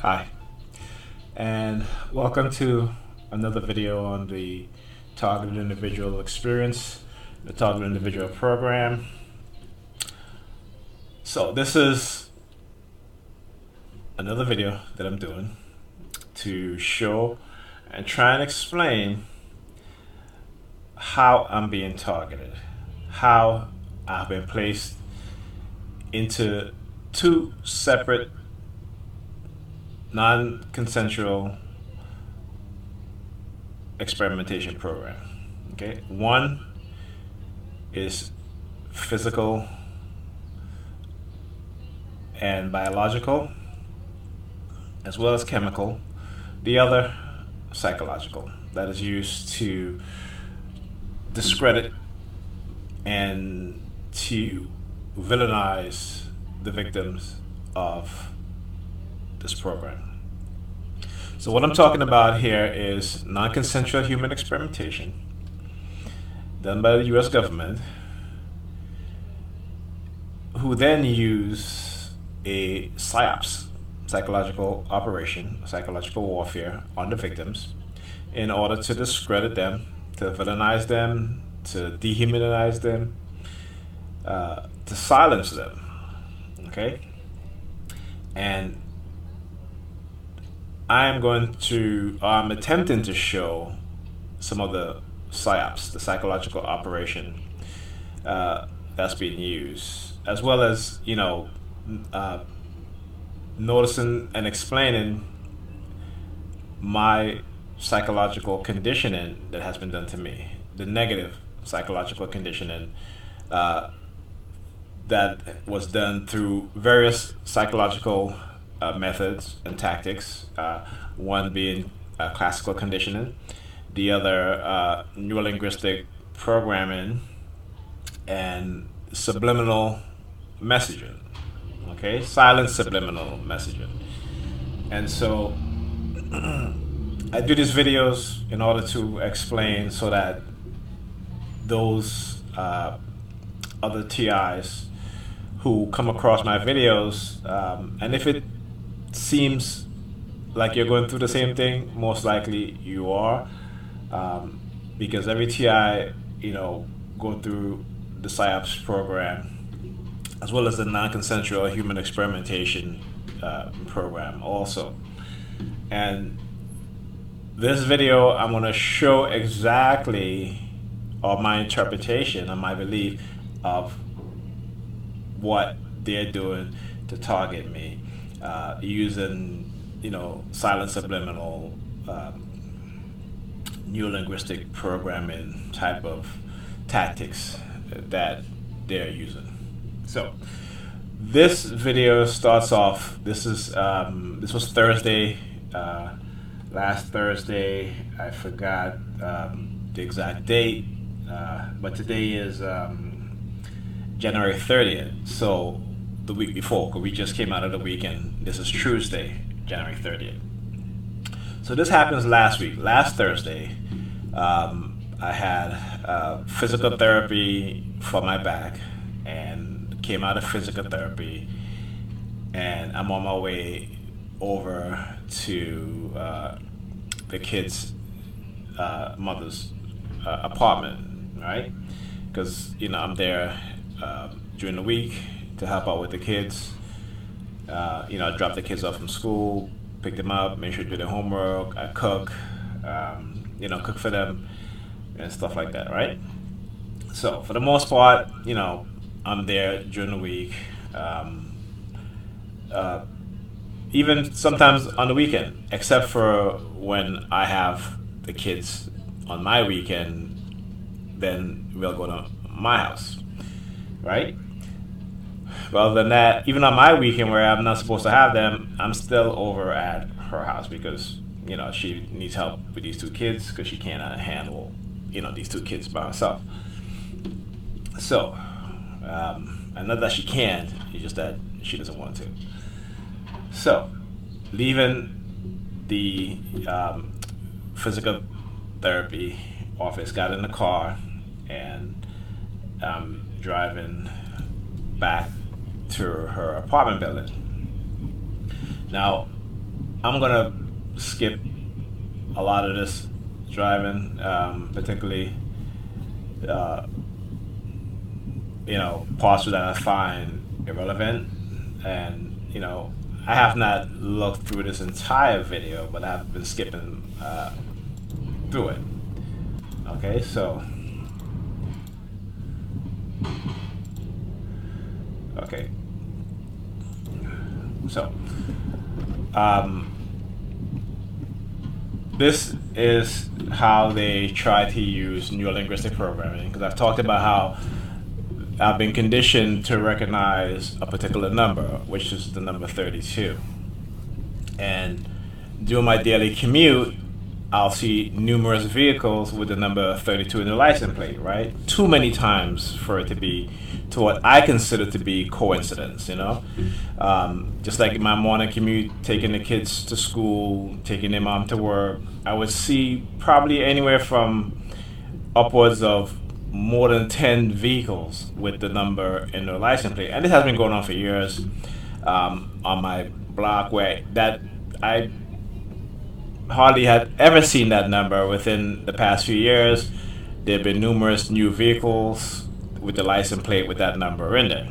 Hi, and welcome to another video on the Targeted Individual Experience, the Targeted Individual Program. So this is another video that I'm doing to show and try and explain how I'm being targeted, how I've been placed into two separate non-consensual experimentation program. Okay, one is physical and biological, as well as chemical. The other, psychological, that is used to discredit and to villainize the victims of this program. So what I'm talking about here is non-consensual human experimentation done by the US government, who then use a PSYOPs, psychological operation, psychological warfare on the victims in order to discredit them, to villainize them, to dehumanize them, to silence them. Okay? And I'm attempting to show some of the PSYOPs, the psychological operation that's being used, as well as, noticing and explaining my psychological conditioning that has been done to me, the negative psychological conditioning that was done through various psychological methods and tactics, one being classical conditioning, the other neurolinguistic programming, and subliminal messaging. Okay, silent subliminal messaging. And so I do these videos in order to explain so that those other TIs who come across my videos, and if it seems like you're going through the same thing, most likely you are, because every TI, go through the PSYOPs program, as well as the non-consensual human experimentation program also. And this video, I'm going to show exactly, or my interpretation and my belief of what they're doing to target me, using, silent subliminal, neurolinguistic programming type of tactics that they're using. So this video starts off. This was Thursday, last Thursday. I forgot the exact date, but today is January 30th. So the week before, because we just came out of the weekend. This is Tuesday, January 30th. So this happens last week. Last Thursday, I had physical therapy for my back, and came out of physical therapy, and I'm on my way over to the kids' mother's apartment, right? Because I'm there during the week to help out with the kids. I drop the kids off from school, pick them up, make sure they do their homework. I cook, cook for them and stuff like that, right? So for the most part, I'm there during the week, even sometimes on the weekend, except for when I have the kids on my weekend, then we'll go to my house, right? Well, other than that, even on my weekend where I'm not supposed to have them, I'm still over at her house because, she needs help with these two kids because she cannot handle, these two kids by herself. So, and not that she can't, it's just that she doesn't want to. So, leaving the physical therapy office, got in the car, and driving back to her apartment building. Now, I'm gonna skip a lot of this driving, particularly uh, parts that I find irrelevant, and I have not looked through this entire video, but I've been skipping through it. Okay, so okay, so this is how they try to use neurolinguistic programming, because I've talked about how I've been conditioned to recognize a particular number, which is the number 32. And during my daily commute, I'll see numerous vehicles with the number 32 in the license plate, right? Too many times for it to be to what I consider to be coincidence, Just like my morning commute, taking the kids to school, taking their mom to work, I would see probably anywhere from upwards of more than 10 vehicles with the number in their license plate. And this has been going on for years on my block, where that I hardly had ever seen that number within the past few years. There have been numerous new vehicles with the license plate with that number in there,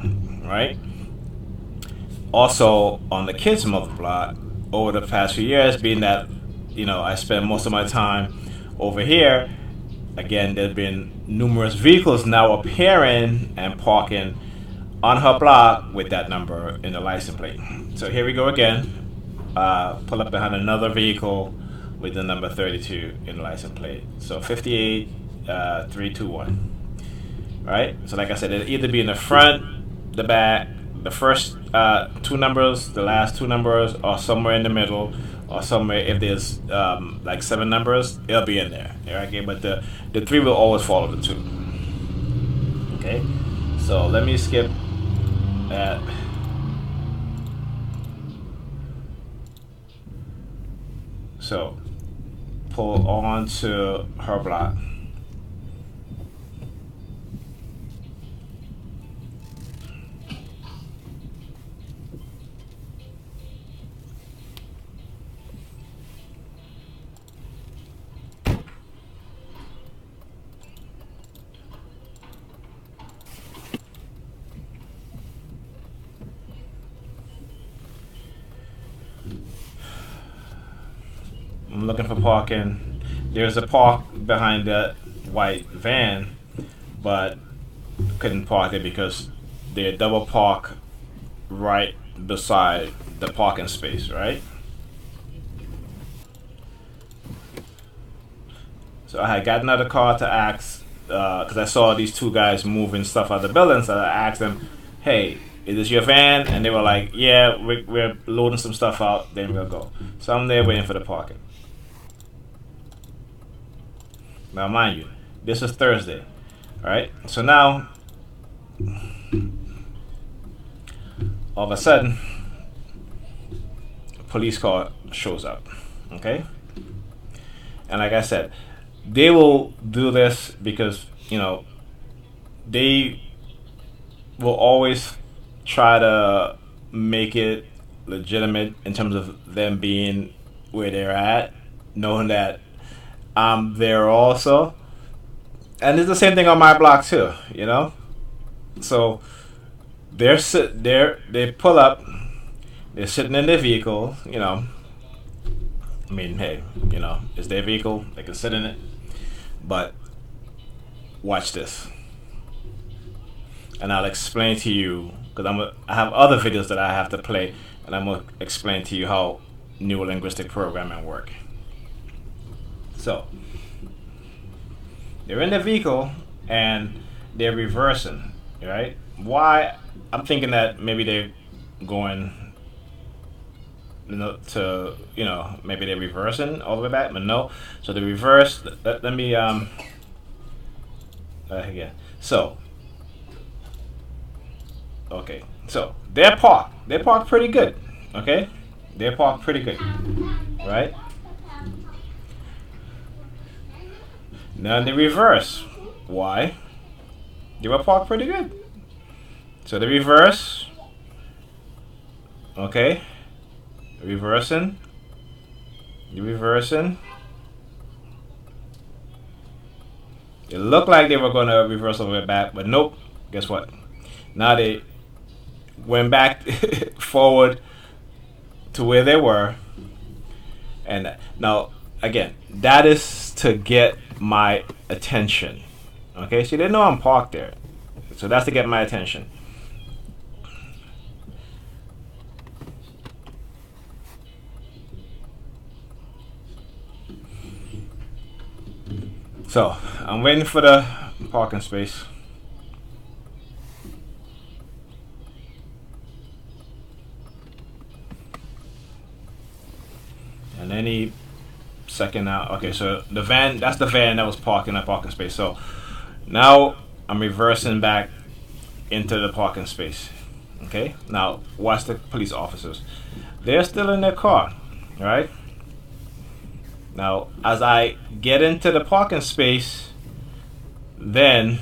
right? Also, on the kids' mother block, over the past few years, being that, I spend most of my time over here, again, there's been numerous vehicles now appearing and parking on her block with that number in the license plate. So here we go again. Pull up behind another vehicle with the number 32 in the license plate. So 58 321. Right? So like I said, it'll either be in the front, the back, the first two numbers, the last two numbers, or somewhere in the middle, or somewhere. If there's like 7 numbers, it'll be in there. Okay, but the 3 will always follow the 2. Okay, so let me skip that. So pull on to her block. I'm looking for parking. There's a park behind that white van, but couldn't park it because they double park right beside the parking space, right? So I had got another car to ask, because I saw these 2 guys moving stuff out of the building, so I asked them, hey, is this your van? And they were like, yeah, we're loading some stuff out, then we'll go. So I'm there waiting for the parking. Now, mind you, this is Thursday, right? So now, all of a sudden, a police car shows up, okay? And like I said, they will do this because, they will always try to make it legitimate in terms of them being where they're at, knowing that I'm there also. And it's the same thing on my block too, So they pull up, they're sitting in their vehicle, I mean, hey, it's their vehicle, they can sit in it. But watch this. And I'll explain to you, because I have other videos that I have to play, and I'm going to explain to you how neurolinguistic programming works. So, they're in the vehicle, and they're reversing, right? Why? I'm thinking that maybe they're going to, maybe they're reversing all the way back, but no. So the reverse, let me, again. So, okay. So, they're parked. They're parked pretty good, okay? They're parked pretty good, right? Now they reverse. Why? They were parked pretty good. So the reverse. Okay. Reversing. You're reversing. It looked like they were going to reverse over back, but nope. Guess what? Now they went back forward to where they were. And now, again, that is to get my attention. Okay, so they know I'm parked there. So that's to get my attention. So I'm waiting for the parking space. And any second now. Okay, so the van, that's the van that was parking in the parking space. So now I'm reversing back into the parking space. Okay, now watch the police officers. They're still in their car, right? Now, as I get into the parking space, then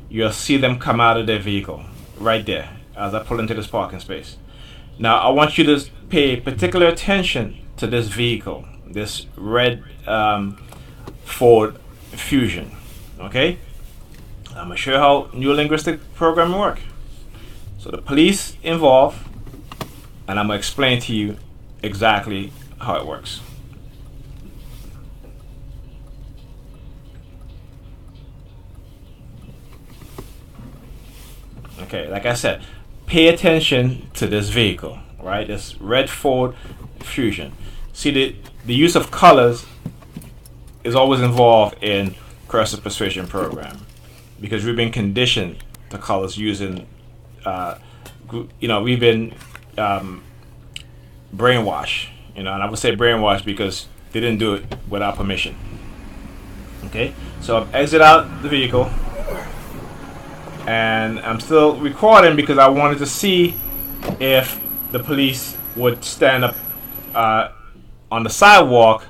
you'll see them come out of their vehicle right there as I pull into this parking space. Now, I want you to pay particular attention to this vehicle, this red Ford Fusion. Okay? I'm going to show you how new linguistic programming works. So the police involved, and I'm going to explain to you exactly how it works. Okay, like I said, pay attention to this vehicle, right? This red Ford Fusion. See, the use of colors is always involved in cursive persuasion program because we've been conditioned to colors using, we've been brainwashed, and I would say brainwashed because they didn't do it without permission. Okay, so I've exited out the vehicle. And I'm still recording because I wanted to see if the police would stand up on the sidewalk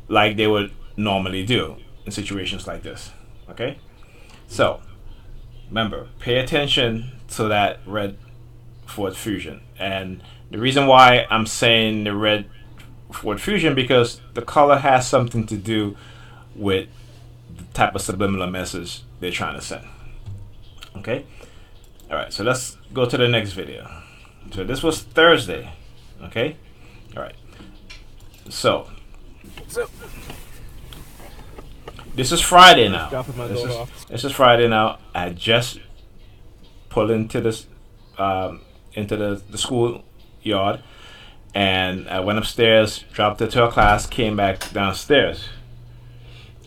like they would normally do in situations like this. Okay? So, remember, pay attention to that red Ford Fusion. And the reason why I'm saying the red Ford Fusion because the color has something to do with the type of subliminal message they're trying to send. Okay, all right, so let's go to the next video. So this was Thursday. Okay, all right, so this is Friday now. This is Friday now. I just pulled into this into the school yard, and I went upstairs, dropped it to a class, came back downstairs.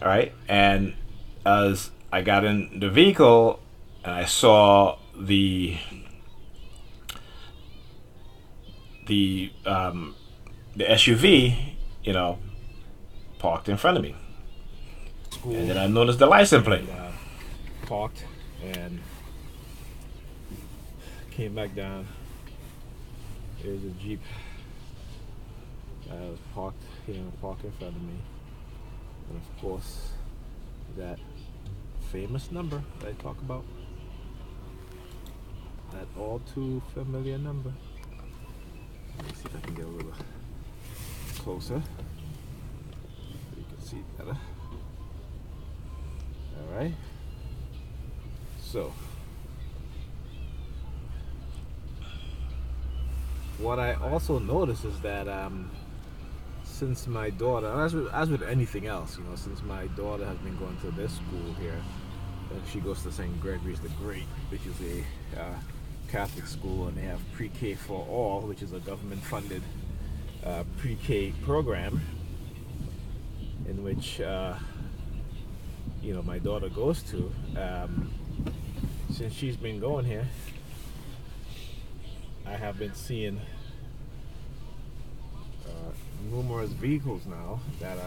All right, and as I got in the vehicle, and I saw the SUV, parked in front of me. School. And then I noticed the license plate. Parked and came back down. There's a Jeep that was parked in front of me. And of course, that famous number that I talk about. That all too familiar number. Let me see if I can get a little closer so you can see better. Alright. So, what I also noticed is that since my daughter, as with anything else, since my daughter has been going to this school here, and she goes to St. Gregory's the Great, which is a Catholic school, and they have pre-K for all, which is a government-funded pre-K program in which my daughter goes to. Since she's been going here, I have been seeing numerous vehicles now that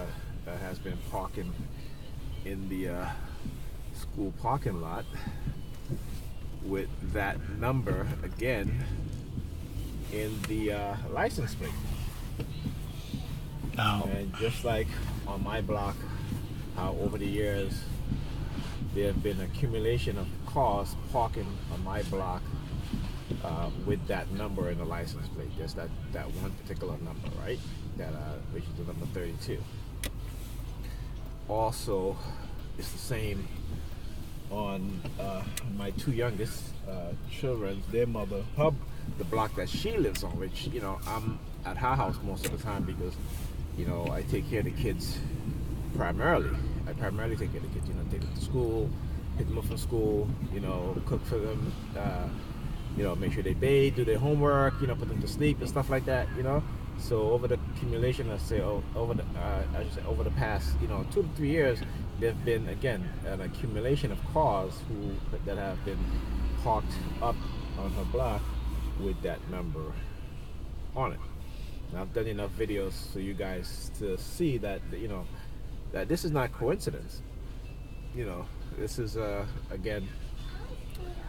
has been parking in the school parking lot with that number again in the license plate. Now, and just like on my block, how over the years there have been accumulation of cars parking on my block with that number in the license plate, just that one particular number, right? which is the number 32. Also, it's the same on my two youngest children, their mother, the block that she lives on, which, I'm at her house most of the time because, I take care of the kids primarily. I primarily take care of the kids, take them to school, pick them up from school, cook for them, make sure they bathe, do their homework, put them to sleep and stuff like that, So over the accumulation, over the past, 2 to 3 years, there've been, again, an accumulation of cars that have been parked up on her block with that number on it. Now, I've done enough videos for you guys to see that, that this is not coincidence. This is, again,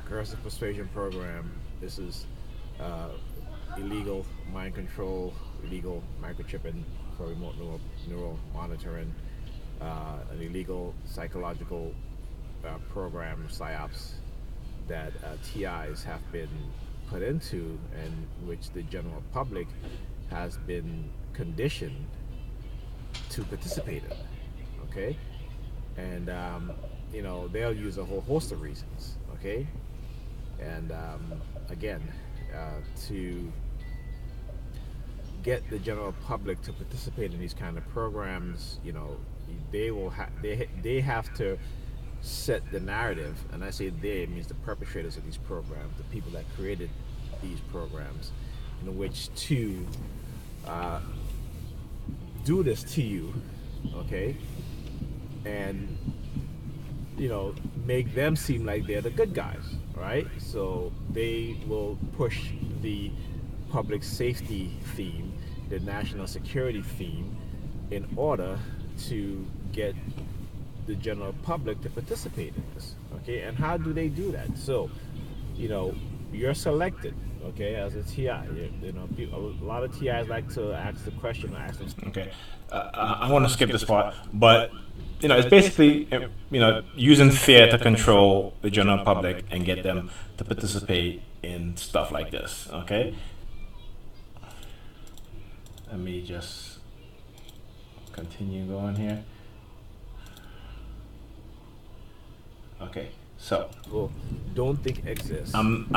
aggressive persuasion program. This is illegal mind control, illegal microchipping for remote neural monitoring, an illegal psychological program, PSYOPs, that TIs have been put into, and which the general public has been conditioned to participate in. Okay? And, they'll use a whole host of reasons. Okay? And, again, to get the general public to participate in these kind of programs, they have to set the narrative, and I say they, it means the perpetrators of these programs, the people that created these programs, in which to do this to you, okay, and make them seem like they're the good guys, right? So they will push the public safety theme, the national security theme, in order to get the general public to participate in this. Okay, and how do they do that? So, you're selected, okay, as a TI. A lot of TIs like to ask the question, Okay, I want to skip this part, but it's basically using fear to control the general public and get them to participate in stuff like this. Okay, let me just continue going here. Okay, so don't think exists. I'm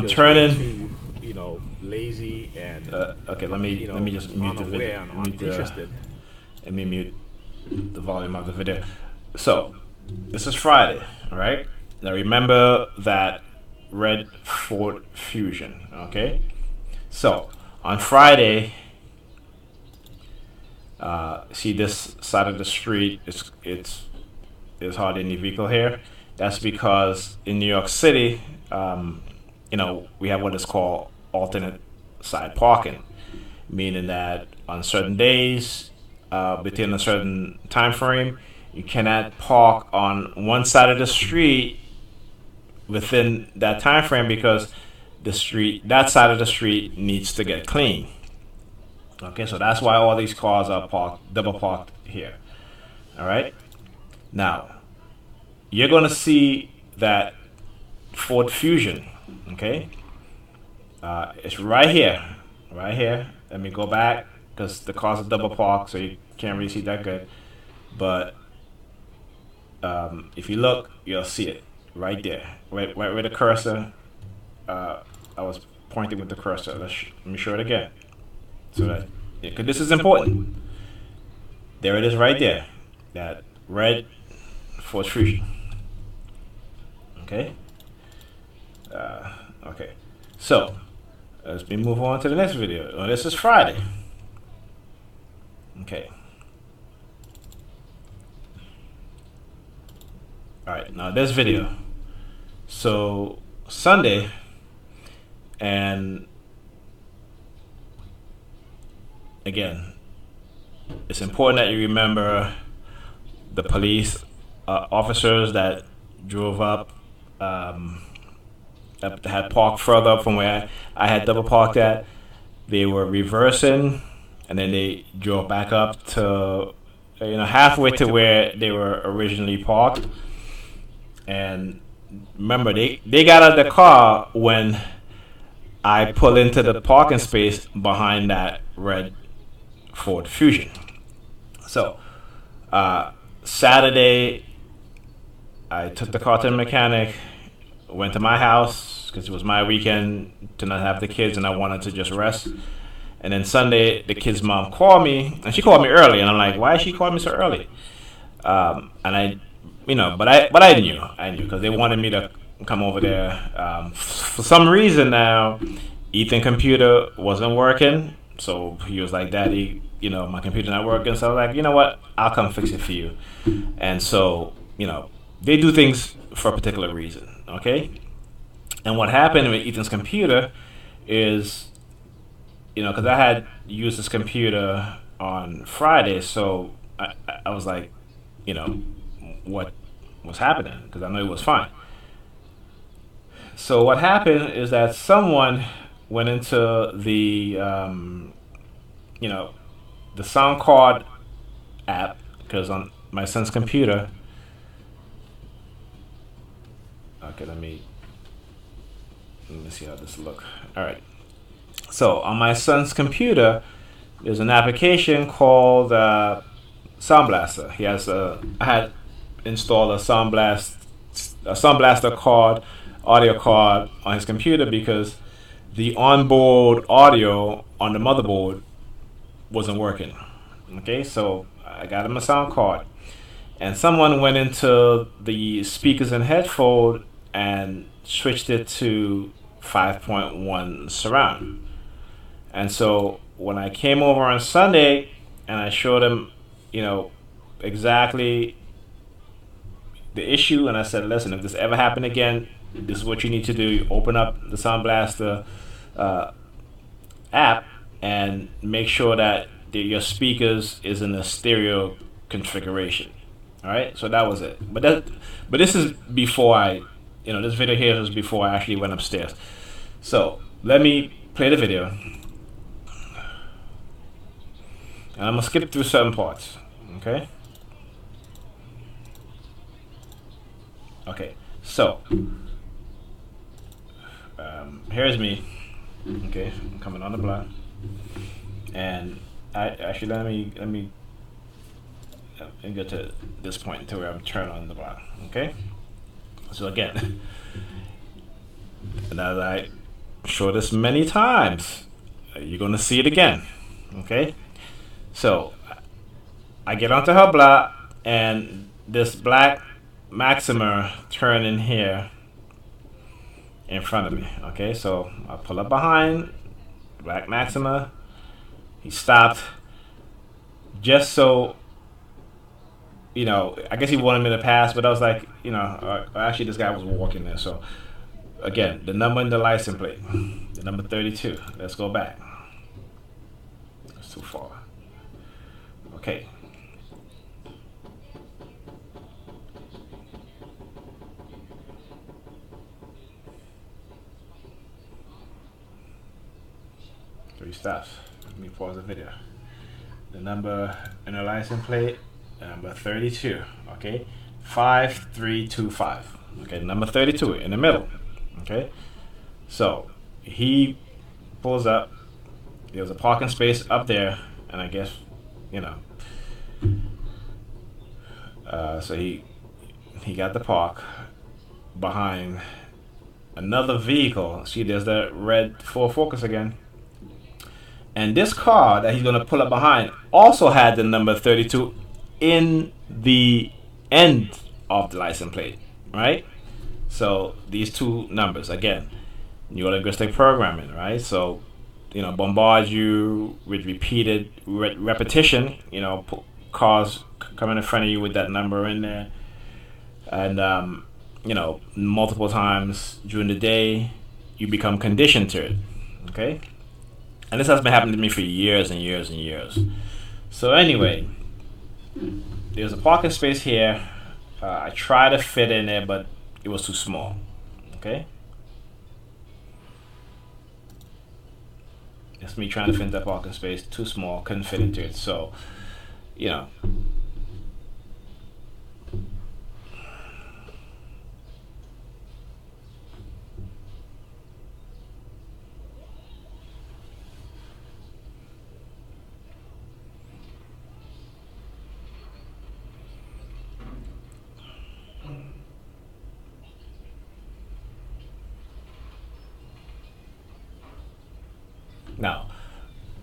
turning too, lazy and okay. Let me just mute the video. Let me mute the volume of the video. So this is Friday, all right? Now remember that red Ford Fusion, okay? So on Friday, see this side of the street, it's hardly any vehicle here. That's because in New York City, we have what is called alternate side parking, meaning that on certain days, within a certain time frame, you cannot park on one side of the street within that time frame because that side of the street needs to get clean. Okay, so that's why all these cars are double parked here. All right. Now, you're gonna see that Ford Fusion. Okay, it's right here, right here. Let me go back because the cars are double parked, so you can't really see that good. But if you look, you'll see it right there, right where the cursor. I was pointing with the cursor. Let me show it again, so that because this is important. There it is, right there. That red Ford Fusion. Okay. Okay. So let's move on to the next video. Oh, this is Friday. Okay. All right. Now this video. So Sunday, and again, it's important that you remember the police officers that drove up, that had parked further up from where I had double parked at. They were reversing, and then they drove back up to, halfway to where they were originally parked. And remember, they got out of the car when I pulled into the parking space behind that red Ford Fusion. So Saturday, I took the car to the mechanic, went to my house because it was my weekend to not have the kids and I wanted to just rest. And then Sunday, the kid's mom called me, and she called me early, and I'm like, why is she calling me so early? And I, but I knew because they wanted me to come over there. For some reason now, Ethan's computer wasn't working, so he was like, Daddy, my computer's not working. So I was like, you know what? I'll come fix it for you. And so, they do things for a particular reason, okay? And what happened with Ethan's computer is, because I had used this computer on Friday, so I was like, what was happening? Because I know it was fine. So what happened is that someone went into the sound card app, because on my son's computer. Okay, let me see how this look. All right. So on my son's computer, there's an application called Sound Blaster. I had installed a Sound Blaster card, audio card on his computer because the onboard audio on the motherboard wasn't working. Okay, so I got him a sound card, and someone went into the speakers and headphone and switched it to 5.1 surround. And so when I came over on Sunday and I showed him, exactly the issue, and I said, listen, if this ever happened again, this is what you need to do. You open up the Sound Blaster app and make sure that your speakers is in a stereo configuration. All right, so that was it. But this is before this video here was before I actually went upstairs. So let me play the video, and I'm gonna skip through certain parts. Okay. Okay. So here's me. Okay, I'm coming on the block, and I actually let me get to this point to where I'm turning on the block. Okay. So again, and as I show this many times, you're gonna see it again. Okay. So I get onto her block, and this black Maxima turning here in front of me. Okay, so I pull up behind black Maxima. He stopped just so, I guess he wanted me to pass, but I was like, actually this guy was walking there. So again, the number in the license plate, the number 32. Let's go back. That's too far. Okay. Three stops. Let me pause the video. The number in the license plate, number 32. Okay, 5325. Okay, number 32 in the middle. Okay, so he pulls up. There's a parking space up there, and I guess, so he got the park behind another vehicle. See, there's the red Ford Focus again. And this car that he's going to pull up behind also had the number 32 in the end of the license plate, right? So these two numbers, again, neurolinguistic programming, right? So, bombard you with repeated repetition, cars coming in front of you with that number in there. And, multiple times during the day, you become conditioned to it, okay? And this has been happening to me for years and years and years. So anyway, there's a parking space here. I tried to fit in there, but it was too small. Okay? That's me trying to fit in that parking space. Too small. Couldn't fit into it. So, Now,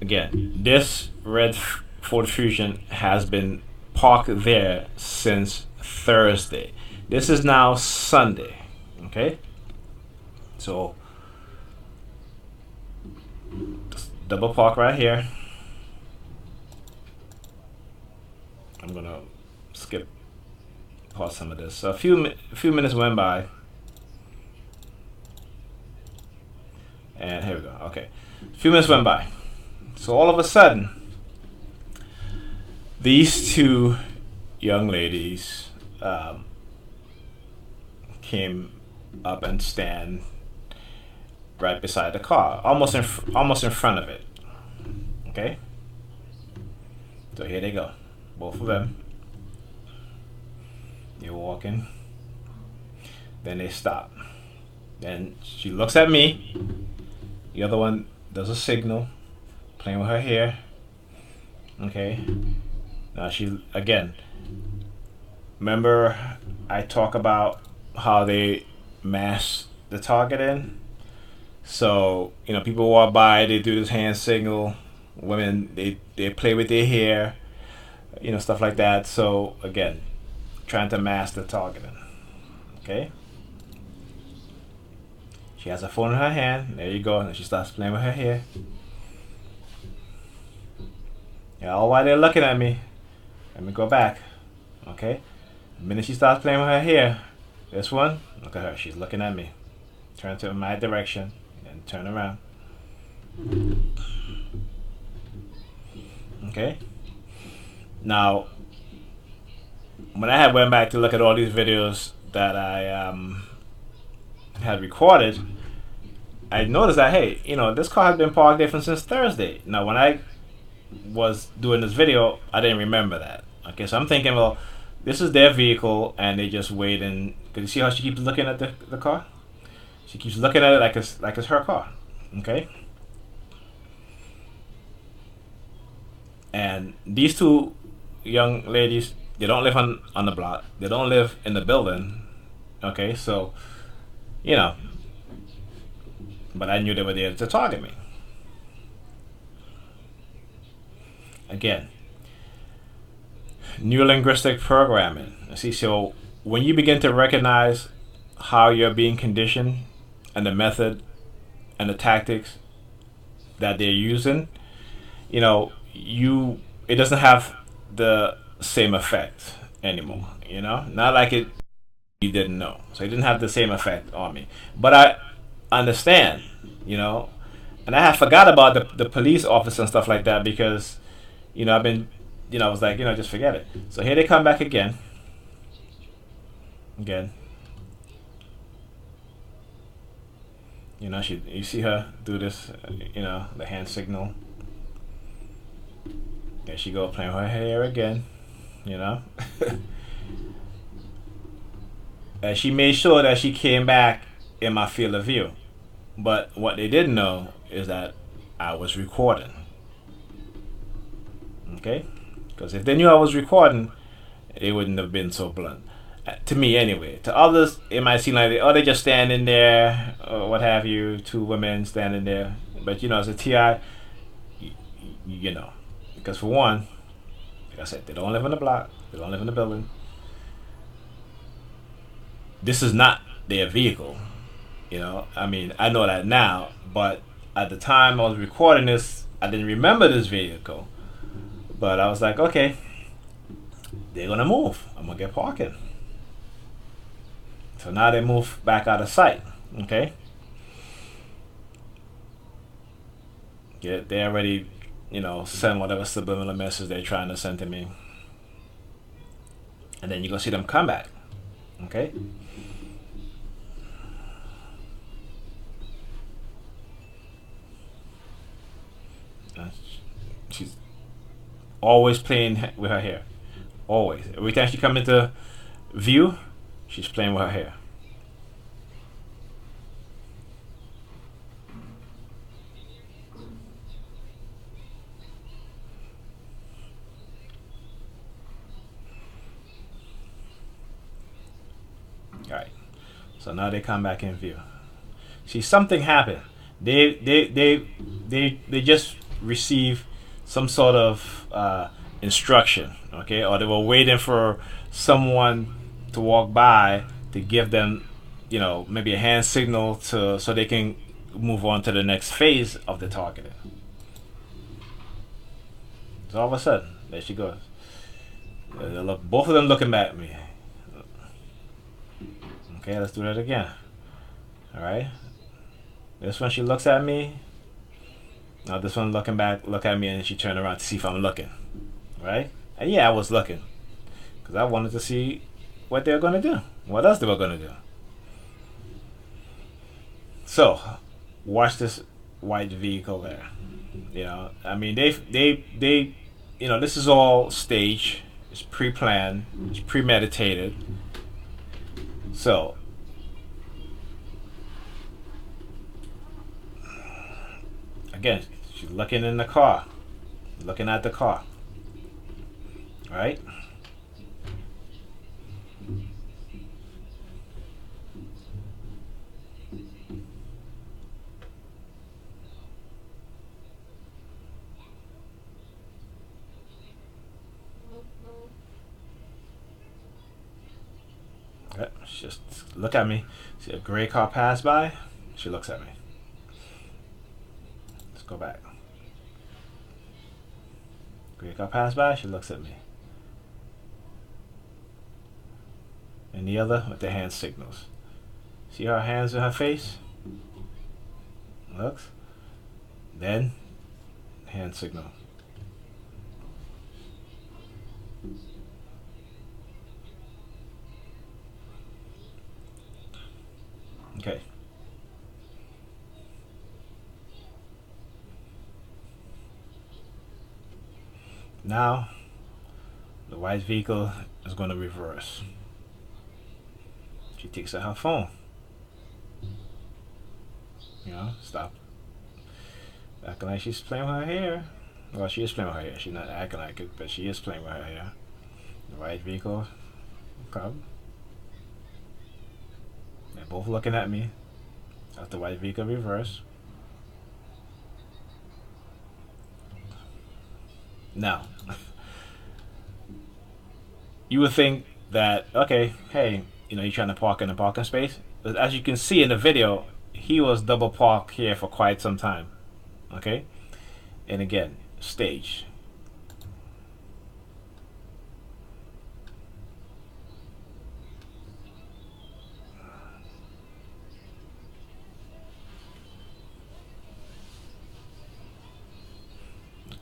again, this red Ford Fusion has been parked there since Thursday. This is now Sunday. Okay? So, just double park right here. I'm gonna skip past some of this. So a few minutes went by, and here we go. Okay, a few minutes went by. So all of a sudden, these two young ladies came up and stand right beside the car, almost in front of it. Okay. So here they go, both of them. They're walking. Then they stop. Then she looks at me. The other one does a signal, playing with her hair. Okay. Now she, again, remember I talk about how they mask the target in? So, people walk by, they do this hand signal. Women, they play with their hair, stuff like that. So, again, trying to mask the targeting. Okay? She has a phone in her hand. There you go. And she starts playing with her hair. Yeah, all while they're looking at me. Let me go back. Okay? The minute she starts playing with her hair, this one, look at her. She's looking at me. Turn to my direction and turn around. Okay? Now, when I had went back to look at all these videos that I had recorded, I noticed that, hey, this car has been parked there since Thursday. Now, when I was doing this video, I didn't remember that. Okay, so I'm thinking, well, this is their vehicle, and they just waiting. Cause you see how she keeps looking at the car? She keeps looking at it like it's her car. Okay. And these two young ladies, they don't live on the block. They don't live in the building. Okay, so but I knew they were there to target me. Again, neurolinguistic programming. See, so when you begin to recognize how you're being conditioned and the method and the tactics that they're using, it doesn't have the same effect anymore. Not like it you didn't know. So it didn't have the same effect on me. But I understand, and I had forgot about the police officer and stuff like that because, I've been, I was like, just forget it. So here they come back again. You see her do this, the hand signal. There she go, playing with her hair again, And she made sure that she came back in my field of view. But what they didn't know is that I was recording. Okay? Because if they knew I was recording, it wouldn't have been so blunt. To me, anyway. To others, it might seem like they're just standing there, or what have you, two women standing there. But, as a TI, because for one, like I said, they don't live on the block, they don't live in the building. This is not their vehicle. I know that now, but at the time I was recording this, I didn't remember this vehicle. But I was like, okay, they're gonna move. I'm gonna get parking. So now they move back out of sight. Okay. Yeah, they already, send whatever subliminal message they're trying to send to me. And then you're gonna see them come back. Okay. She's always playing with her hair. Always. Every time she comes into view, she's playing with her hair. Alright. So now they come back in view. See, something happened. They they just receive some sort of instruction, okay, or they were waiting for someone to walk by to give them, maybe a hand signal so they can move on to the next phase of the targeting. So all of a sudden, there she goes. Both of them looking back at me. Okay, let's do that again. All right. This one, she looks at me. Now this one looking back, look at me, and she turned around to see if I'm looking. Right? And yeah, I was looking because I wanted to see what they're gonna do, what else they were gonna do. So, watch this white vehicle there. I mean, they, this is all staged. It's pre-planned. It's premeditated. So, again, she's looking in the car, looking at the car, right? She just look at me. See a gray car pass by. She looks at me. Let's go back. Gray car pass by. She looks at me. And the other with the hand signals. See her hands in her face? Looks. Then hand signal. Okay. Now, the white vehicle is going to reverse. She takes out her phone. Stop acting like she's playing with her hair. Well, she is playing with her hair. She's not acting like it, but she is playing with her hair. The white vehicle come. They're both looking at me. As the white vehicle reverse. Now, you would think that, okay, hey, you're trying to park in a parking space. But as you can see in the video, he was double parked here for quite some time. Okay? And again, stage.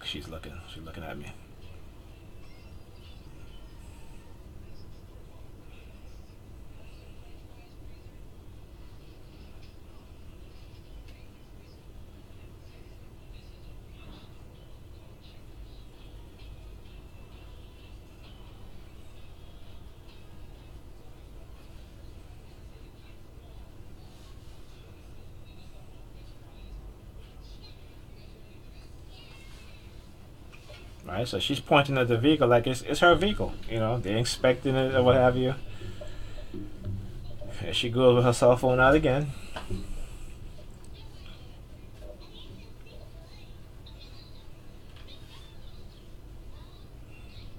She's looking at me. Right, so she's pointing at the vehicle like it's her vehicle. They're inspecting it or what have you. And she goes with her cell phone out again.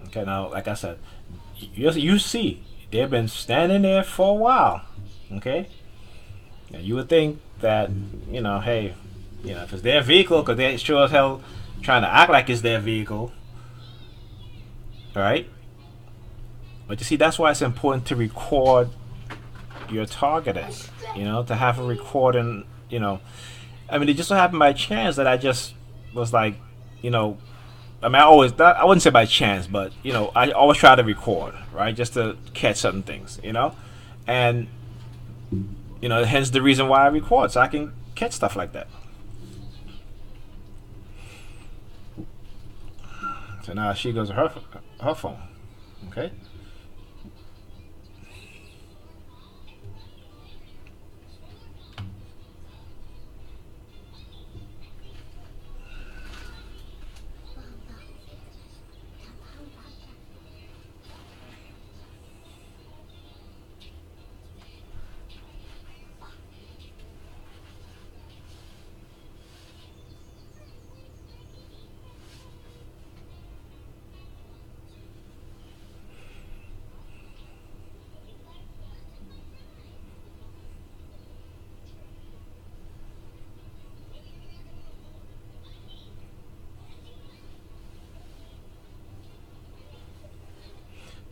Okay, now, like I said, you see, they've been standing there for a while. Okay? Now, you would think that, hey, if it's their vehicle, because they sure as hell trying to act like it's their vehicle. Right? But you see, that's why it's important to record your targeting. To have a recording, I mean, it just so happened by chance that I just was like, I mean, I wouldn't say by chance, but, I always try to record, right? Just to catch certain things, and, hence the reason why I record, so I can catch stuff like that. So now she goes to her phone, okay?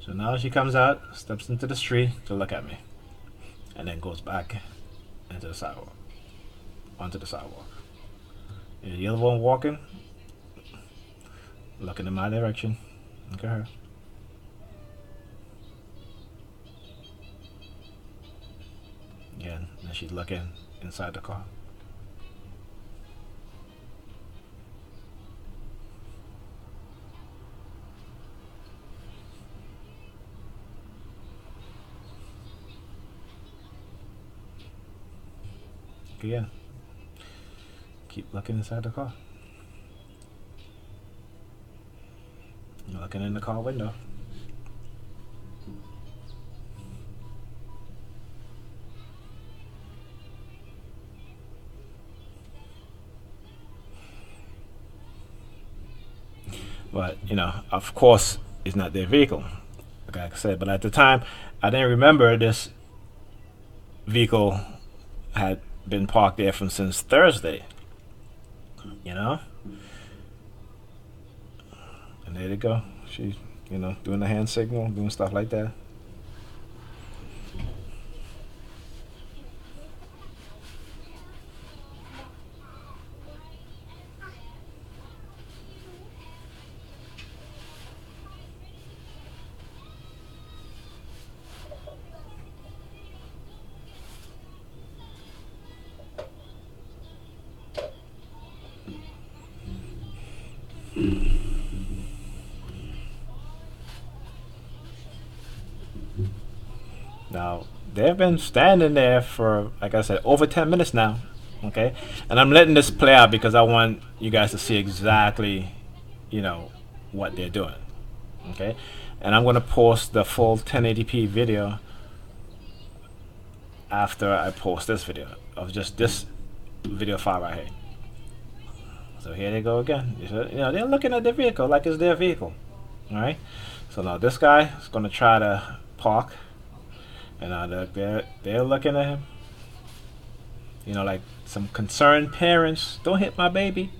So now she comes out, steps into the street to look at me, and then goes back into the sidewalk, onto the sidewalk. And the other one walking, looking in my direction. Look at her. Again, and she's looking inside the car. Yeah. Keep looking inside the car. You're looking in the car window. But, you know, of course, it's not their vehicle, like I said. But at the time, I didn't remember this vehicle had been parked there from since Thursday, you know. And there they go. She's, you know, doing the hand signal, doing stuff like that. Now, they've been standing there for, like I said, over 10 minutes now. Okay? And I'm letting this play out because I want you guys to see exactly, you know, what they're doing. Okay? And I'm going to post the full 1080p video after I post this video of just this video file right here. So here they go again. You know, they're looking at the vehicle like it's their vehicle. All right? So now this guy is going to try to park. And they're looking at him. You know, like some concerned parents. Don't hit my baby.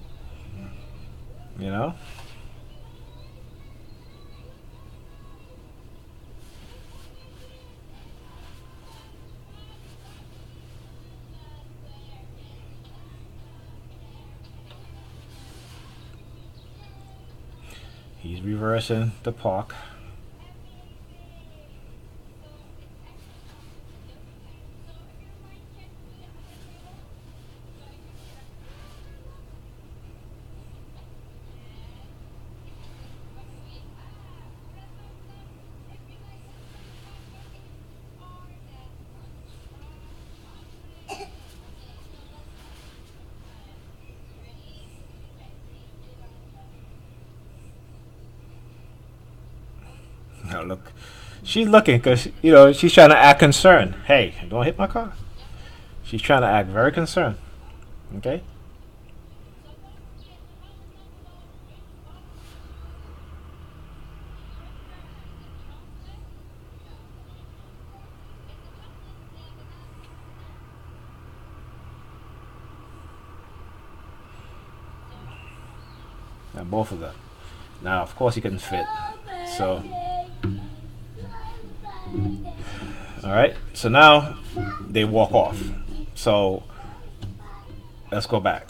You know? He's reversing the park. Now look, she's looking because, you know, she's trying to act concerned. Hey, don't hit my car. She's trying to act very concerned. Okay? Now both of them. Now, of course, he couldn't fit. So, all right. So now they walk off. So let's go back.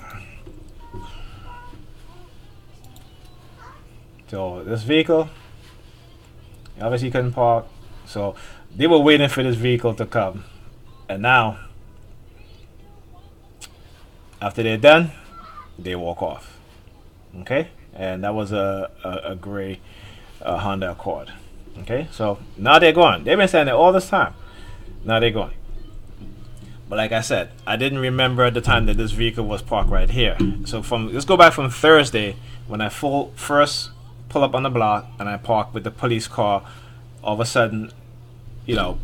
So this vehicle, obviously couldn't park. So they were waiting for this vehicle to come. And now, after they're done, they walk off. Okay? And that was a gray Honda Accord. Okay? So now they're gone. They've been standing there all this time. Now they're gone. But like I said, I didn't remember at the time that this vehicle was parked right here. So let's go back from Thursday when I first pull up on the block and I park with the police car. All of a sudden, you know,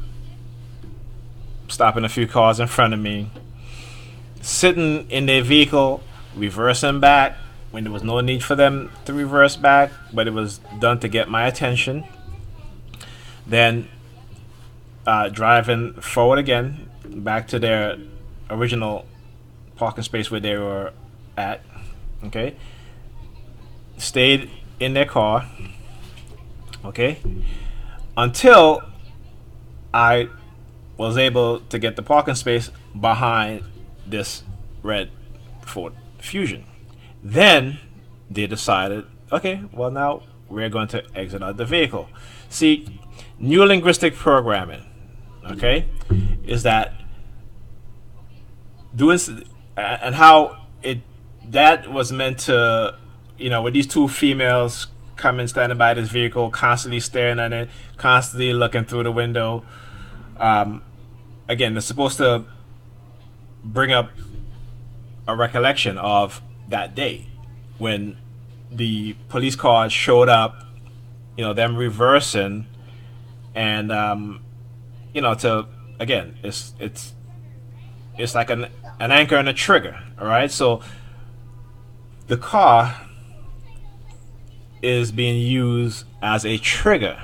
stopping a few cars in front of me, sitting in their vehicle, reversing back when there was no need for them to reverse back, but it was done to get my attention. Then driving forward again back to their original parking space where they were at. Okay, stayed in their car. Okay, until I was able to get the parking space behind this red Ford Fusion. Then they decided, okay, well, now we're going to exit out the vehicle. See, new linguistic programming, okay, is that doing and how it that was meant to, with these two females coming standing by this vehicle, constantly staring at it, constantly looking through the window. Again, they're supposed to bring up a recollection of that day when the police car showed up, them reversing, and to again, it's like an anchor and a trigger. All right, so the car is being used as a trigger,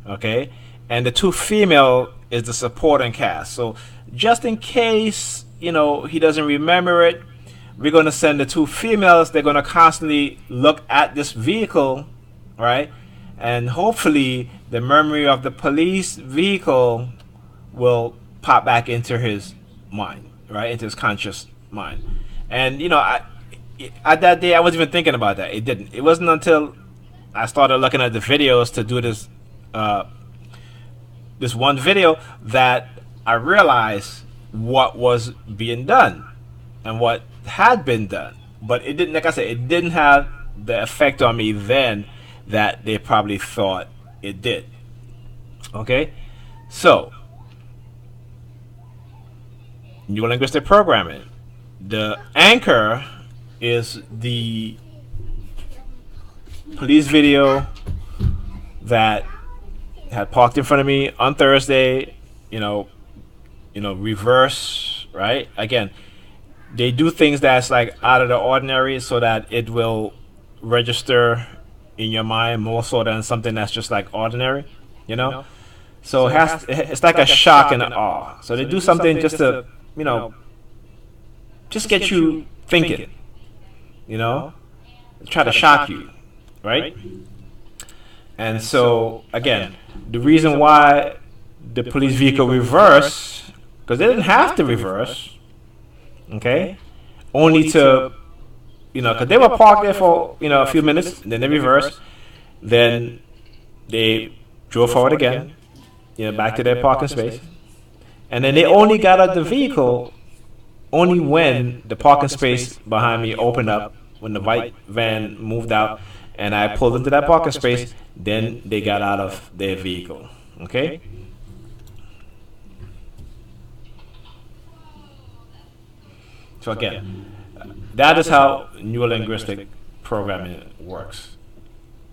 okay, and the two female is the supporting cast. So just in case he doesn't remember it, we're going to send the two females. They're going to constantly look at this vehicle, right, and hopefully the memory of the police vehicle will pop back into his mind, right, into his conscious mind. And at that day I wasn't even thinking about that. It wasn't until I started looking at the videos to do this this one video that I realized what was being done and what had been done. But it didn't, like I said, it didn't have the effect on me then that they probably thought it did. Okay, so neurolinguistic programming. The anchor is the police video that had parked in front of me on Thursday. Reverse, right? Again, they do things that's like out of the ordinary so that it will register in your mind more so than something that's just like ordinary, So it's like a shock and an awe. So they do something just to, just get you thinking, try to shock you, right? And so again, the reason why the police vehicle reversed, because they didn't have to reverse, okay, only to, because they were parked there for a few minutes, then they reversed, then they drove forward again, back to their parking space, and then they only got out the vehicle only when the parking space behind me opened up, when the white van moved out and I pulled into that parking space. Then they got out of their vehicle. Okay, so again, that is how neurolinguistic programming works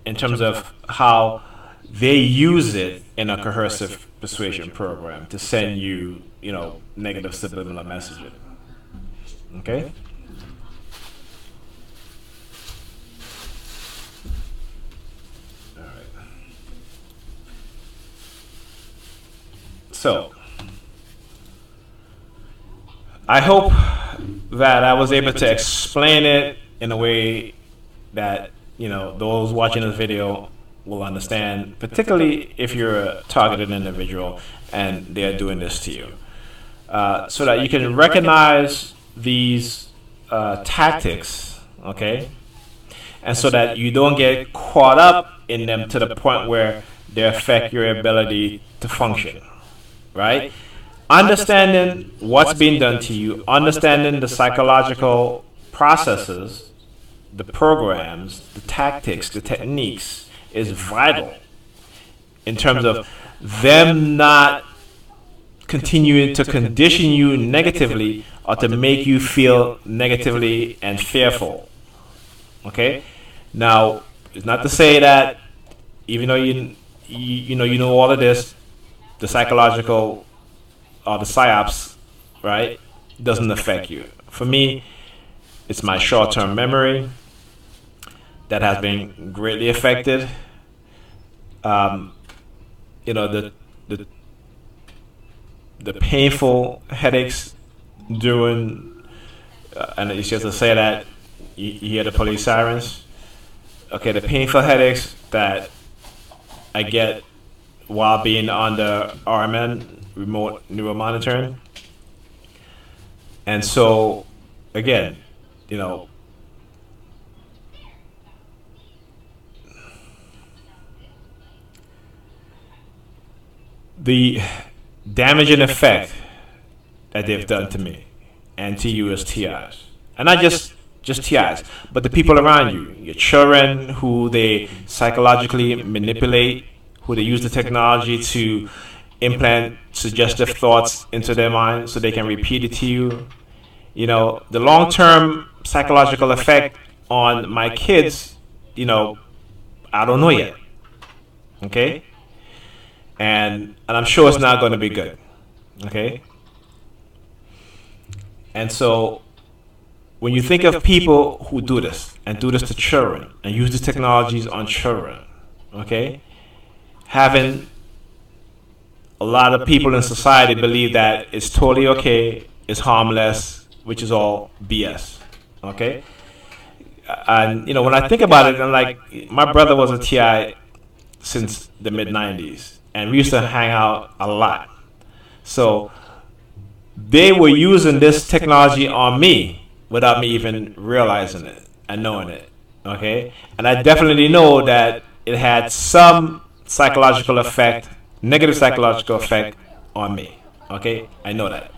in terms of how they use it in a coercive persuasion program to send you, negative subliminal messaging. Okay? All right. So, I hope that I was able to explain it in a way that, those watching this video will understand, particularly if you're a targeted individual and they're doing this to you. So that you can recognize these tactics, okay? And so that you don't get caught up in them to the point where they affect your ability to function, right? Understanding what's being done to you, understanding the psychological processes, the programs, the tactics, the techniques is vital in terms of them not continuing to condition you negatively or to make you feel negatively and fearful. Okay? Now, it's not to say that even though you know all of this, the psychological or the psyops, right, doesn't affect you. For me, it's my short-term memory that has been greatly affected. The painful headaches during, and it's just to say that you hear the police sirens. Okay, the painful headaches that I get while being under RMN, remote neural monitoring. And so, again, you know, the damaging effect that they've done to me and to you as TIs, and not just TIs, but the people around you, your children who they psychologically manipulate, who they use the technology to implant suggestive thoughts into their mind so they can repeat it to you. You know, the long-term psychological effect on my kids, you know, I don't know yet. Okay? And I'm sure it's not going to be good. Okay? And so when you think of people who do this and do this to children and use these technologies on children, okay, having a lot of people in society believe that it's totally okay, it's harmless, which is all BS, okay? And, you know, when I think about it, I'm like, my brother was a TI since the mid-90s, and we used to hang out a lot. So they were using this technology on me without me even realizing it and knowing it, okay? And I definitely know that it had some psychological effect, negative psychological effect on me, okay? I know that.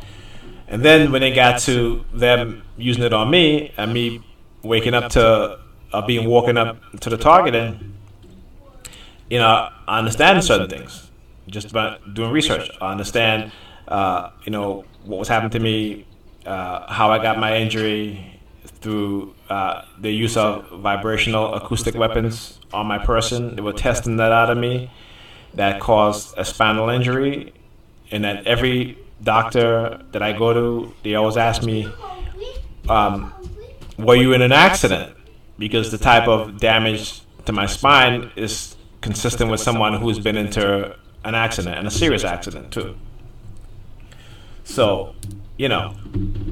And then when it got to them using it on me and me waking up to being woken up to the targeting, you know, I understand certain things just by doing research. I understand, you know, what was happening to me, how I got my injury through the use of vibrational acoustic weapons on my person. They were testing that out of me. That caused a spinal injury, and that every doctor that I go to, they always ask me, were you in an accident? Because the type of damage to my spine is consistent with someone who's been into an accident, and a serious accident too. So, you know,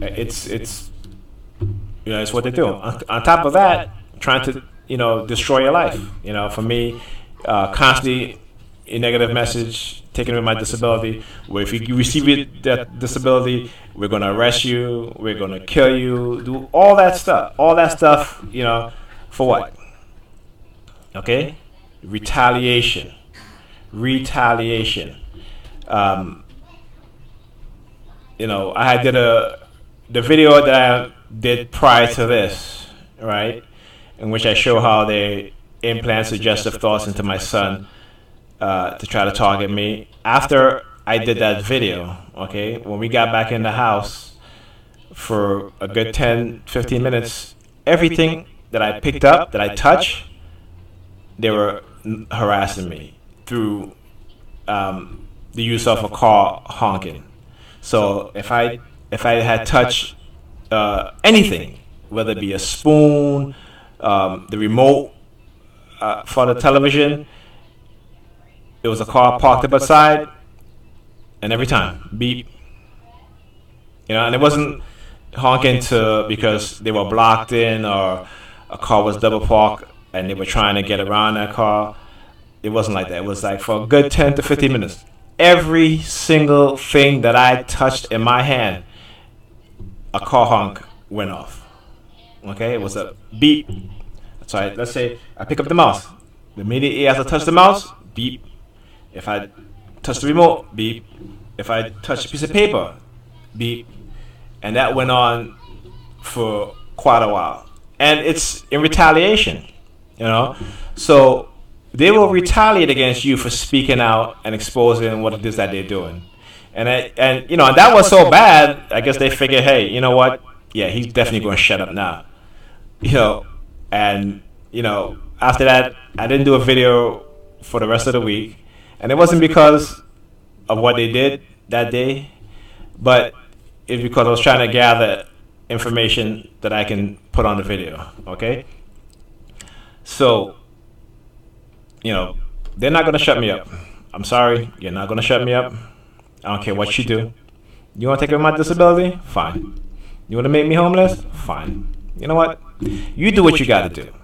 it's you know, it's what they do. On top of that, trying to, you know, destroy your life. You know, for me, constantly a negative message taken with my disability, where if you receive that disability, we're going to arrest you, we're going to kill you, do all that stuff, you know, for what? Okay? Retaliation. You know, I did the video that I did prior to this, right, in which I show how they implant suggestive thoughts into my son to try to target me. After I did that video, okay, when we got back in the house for a good 10-15 minutes, everything that I picked up, that I touched, they were harassing me through the use of a car honking. So if I had touched anything, whether it be a spoon, the remote for the television, it was a car parked up outside, and every time, beep. You know, and it wasn't honking because they were blocked in or a car was double parked and they were trying to get around that car. It wasn't like that. It was like for a good 10 to 15 minutes. Every single thing that I touched in my hand, a car honk went off. Okay, it was a beep. So let's say I pick up the mouse. Immediately as I touch the mouse, beep. If I touch the remote, beep. If I touch a piece of paper, beep. And that went on for quite a while. And it's in retaliation, you know. So they will retaliate against you for speaking out and exposing what it is that they're doing. And you know, and that was so bad, I guess they figured, hey, you know what? Yeah, he's definitely going to shut up now. You know, and, you know, after that, I didn't do a video for the rest of the week. And it wasn't because of what they did that day, but it's because I was trying to gather information that I can put on the video, okay? So, you know, they're not going to shut me up. I'm sorry, you're not going to shut me up. I don't care what you do. You want to take away my disability? Fine. You want to make me homeless? Fine. You know what? You do what you got to do,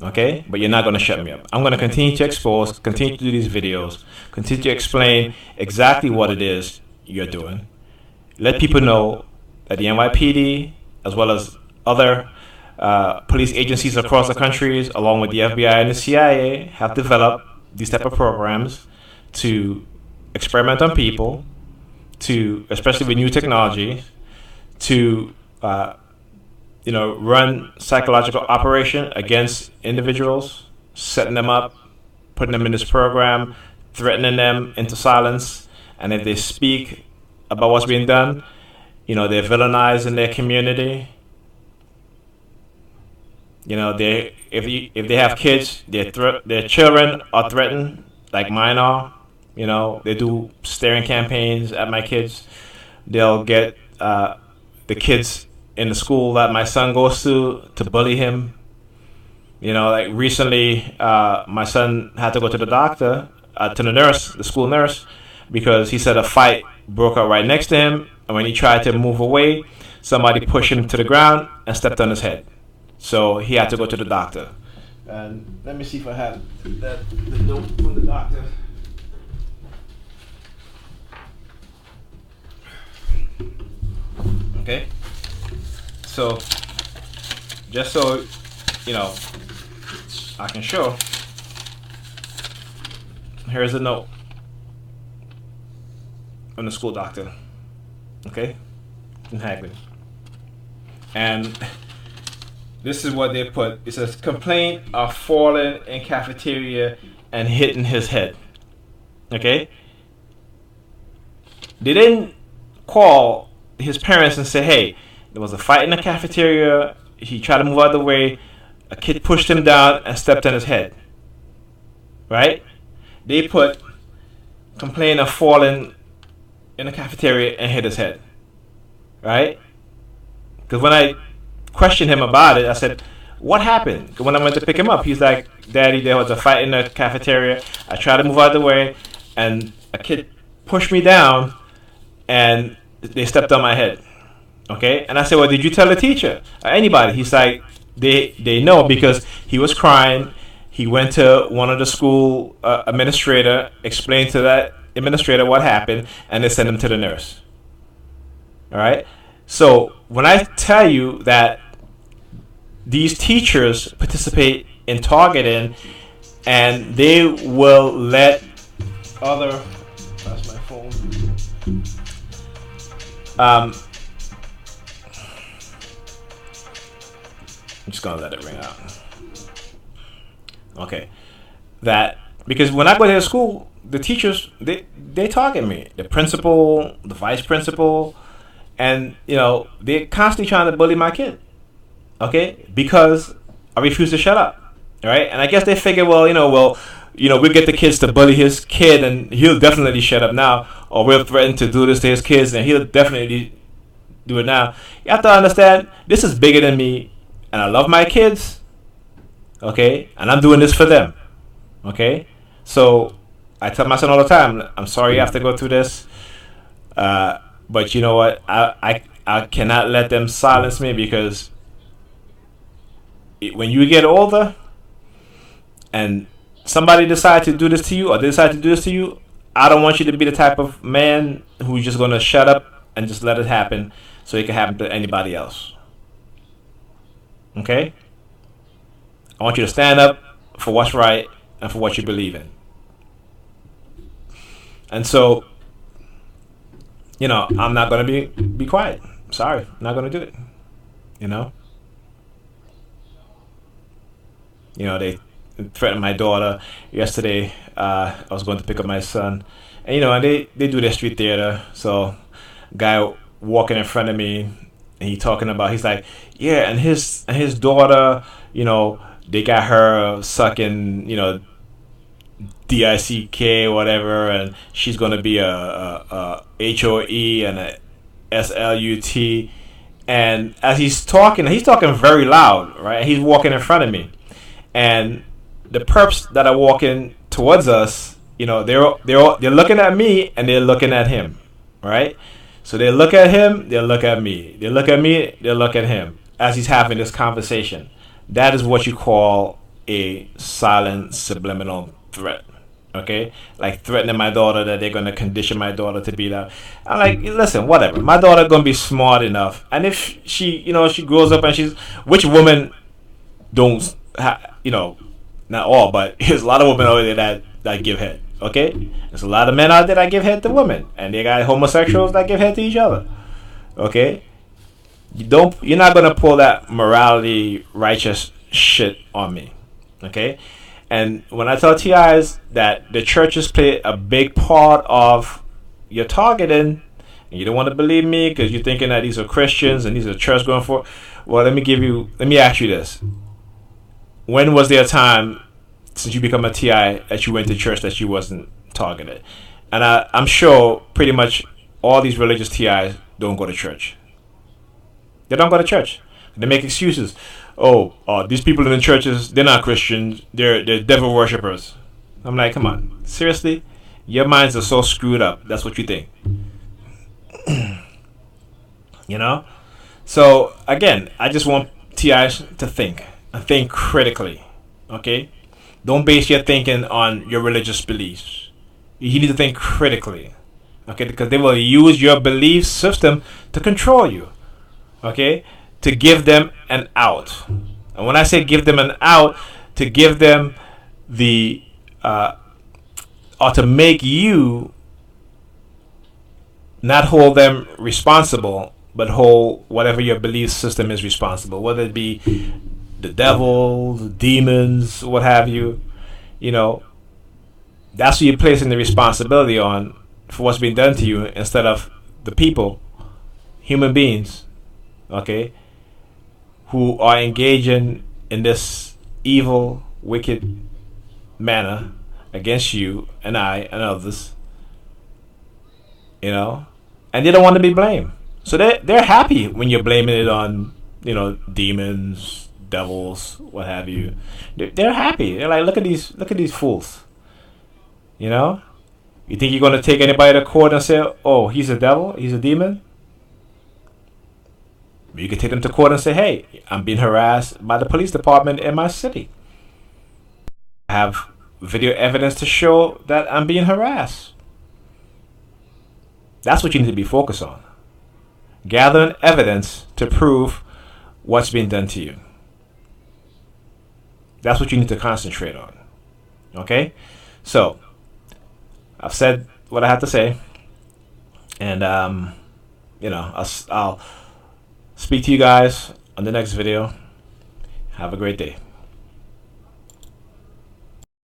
Okay? But you're not going to shut me up. I'm going to continue to expose, continue to do these videos, continue to explain exactly what it is you're doing. Let people know that the NYPD, as well as other police agencies across the countries, along with the FBI and the CIA, have developed these type of programs to experiment on people, to, especially with new technology, to run psychological operation against individuals, setting them up, putting them in this program, threatening them into silence, and if they speak about what's being done, they're villainized in their community. If they have kids, their children are threatened, like mine are. They do staring campaigns at my kids. They'll get the kids in the school that my son goes to bully him. Like recently, my son had to go to the doctor, to the school nurse, because he said a fight broke out right next to him, and when he tried to move away, somebody pushed him to the ground and stepped on his head. So he had to go to the doctor. And let me see if I have the note from the doctor. Okay. So, just so I can show. Here's a note from the school doctor. Okay, in Hagley. And this is what they put. It says, complaint of falling in cafeteria and hitting his head. Okay? They didn't call his parents and say, hey, there was a fight in the cafeteria, he tried to move out of the way, a kid pushed him down and stepped on his head. Right? They put complaint of falling in the cafeteria and hit his head. Right? Because when I questioned him about it, I said, what happened? When I went to pick him up, he's like, Daddy, there was a fight in the cafeteria. I tried to move out of the way, and a kid pushed me down, and they stepped on my head. Okay? And I said, well, did you tell the teacher? Or anybody? He's like, they know, because he was crying. He went to one of the school administrator, explained to that administrator what happened, and they sent him to the nurse. All right? So when I tell you that these teachers participate in targeting, and they will let other... That's my phone. I'm just gonna let it ring out. Okay, that because when I go to school, the teachers they target me, the principal, the vice principal, and they're constantly trying to bully my kid. Okay, because I refuse to shut up. All right, and I guess they figure, we'll get the kids to bully his kid, and he'll definitely shut up now, or we'll threaten to do this to his kids, and he'll definitely do it now. You have to understand, this is bigger than me, and I love my kids. Okay, and I'm doing this for them. Okay, so I tell my son all the time, I'm sorry you have to go through this, but you know what? I cannot let them silence me, because when you get older and somebody decides to do this to you, or they decide to do this to you, I don't want you to be the type of man who's just going to shut up and just let it happen so it can happen to anybody else. Okay? I want you to stand up for what's right and for what you believe in. And so, I'm not going to be quiet. Sorry, I'm not going to do it. They threatened my daughter yesterday. I was going to pick up my son, and they do their street theater. So, guy walking in front of me, and he's like, yeah, and his daughter, they got her sucking, DICK or whatever, and she's gonna be a HOE and a SLUT. And as he's talking very loud, right? He's walking in front of me, and the perps that are walking towards us, they're looking at me and they're looking at him, right? So they look at him, they look at me, they look at me, they look at him as he's having this conversation. That is what you call a silent subliminal threat. Okay, like threatening my daughter that they're gonna condition my daughter to be that. I'm like, listen, whatever. My daughter gonna be smart enough, and if she, she grows up and she's, which woman don't, not all, but there's a lot of women out there that give head. Okay, there's a lot of men out there that give head to women, and they got homosexuals that give head to each other. Okay, you're not gonna pull that morality righteous shit on me. Okay, and when I tell TIs that the churches play a big part of your targeting, and you don't want to believe me because you're thinking that these are Christians and these are church going for, well, let me ask you this: when was there a time since you become a TI that you went to church that you wasn't targeted? And I'm sure pretty much all these religious TIs don't go to church. They don't go to church. They make excuses. Oh, these people in the churches, they're not Christians. They're devil worshippers. I'm like, come on. Seriously? Your minds are so screwed up. That's what you think. So, again, I just want TIs to think. And think critically. Okay? Don't base your thinking on your religious beliefs. You need to think critically. Okay? Because they will use your belief system to control you. Okay? To give them an out. And when I say give them an out, to give them or to make you not hold them responsible, but hold whatever your belief system is responsible, whether it be the devil, the demons, what have you. That's who you're placing the responsibility on for what's being done to you instead of the people, human beings, okay, who are engaging in this evil, wicked manner against you and I and others, and they don't want to be blamed. So they're happy when you're blaming it on, demons, devils, what have you. They're happy. They're like, look at these fools. You think you're going to take anybody to court and say, oh, he's a devil, he's a demon? You can take them to court and say, hey, I'm being harassed by the police department in my city. I have video evidence to show that I'm being harassed. That's what you need to be focused on. Gathering evidence to prove what's being done to you. That's what you need to concentrate on. Okay? So, I've said what I have to say. And, I'll speak to you guys on the next video. Have a great day.